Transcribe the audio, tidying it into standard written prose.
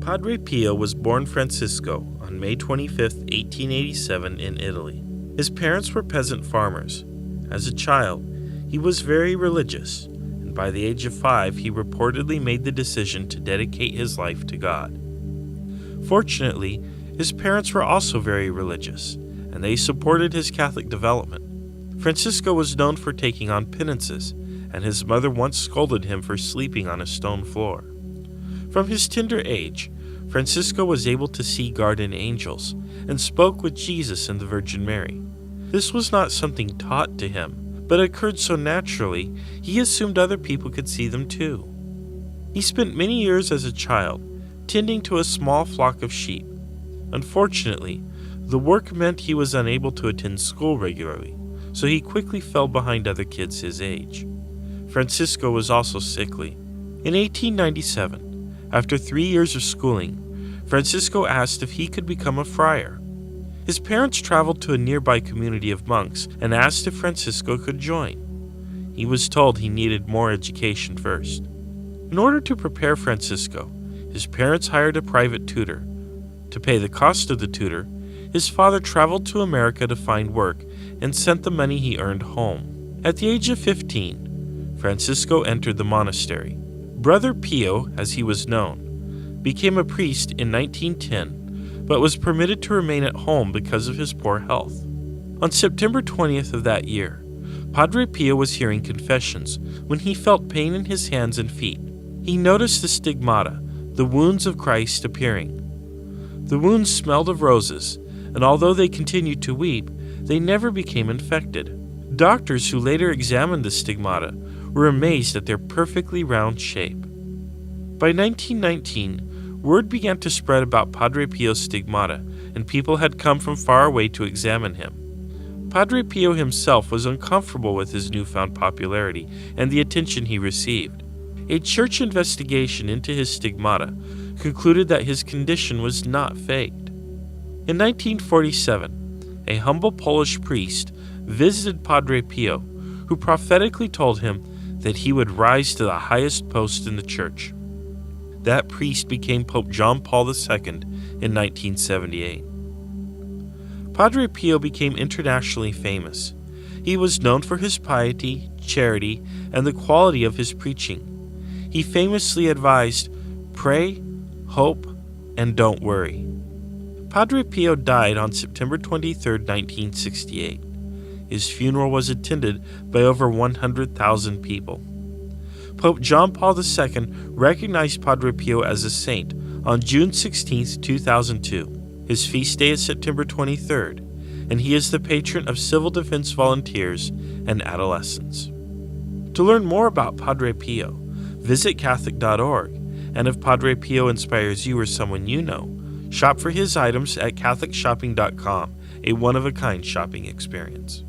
Padre Pio was born Francisco on May 25, 1887 in Italy. His parents were peasant farmers. As a child, he was very religious, and by the age of 5, he reportedly made the decision to dedicate his life to God. Fortunately, his parents were also very religious, and they supported his Catholic development. Francisco was known for taking on penances, and his mother once scolded him for sleeping on a stone floor. From his tender age, Francisco was able to see guardian angels and spoke with Jesus and the Virgin Mary. This was not something taught to him, but occurred so naturally, he assumed other people could see them too. He spent many years as a child, tending to a small flock of sheep. Unfortunately, the work meant he was unable to attend school regularly, so he quickly fell behind other kids his age. Francisco was also sickly. In 1897, after 3 years of schooling, Francisco asked if he could become a friar. His parents traveled to a nearby community of monks and asked if Francisco could join. He was told he needed more education first. In order to prepare Francisco, his parents hired a private tutor. To pay the cost of the tutor, his father traveled to America to find work and sent the money he earned home. At the age of 15, Francisco entered the monastery. Brother Pio, as he was known, became a priest in 1910, but was permitted to remain at home because of his poor health. On September 20th of that year, Padre Pio was hearing confessions when he felt pain in his hands and feet. He noticed the stigmata, the wounds of Christ appearing. The wounds smelled of roses, and although they continued to weep, they never became infected. Doctors who later examined the stigmata were amazed at their perfectly round shape. By 1919, word began to spread about Padre Pio's stigmata, and people had come from far away to examine him. Padre Pio himself was uncomfortable with his newfound popularity and the attention he received. A church investigation into his stigmata concluded that his condition was not faked. In 1947, a humble Polish priest visited Padre Pio, who prophetically told him that he would rise to the highest post in the church. That priest became Pope John Paul II in 1978. Padre Pio became internationally famous. He was known for his piety, charity, and the quality of his preaching. He famously advised, "Pray, hope, and don't worry." Padre Pio died on September 23, 1968. His funeral was attended by over 100,000 people. Pope John Paul II recognized Padre Pio as a saint on June 16, 2002. His feast day is September 23rd, and he is the patron of civil defense volunteers and adolescents. To learn more about Padre Pio, visit Catholic.org, and if Padre Pio inspires you or someone you know, shop for his items at CatholicShopping.com, a one-of-a-kind shopping experience.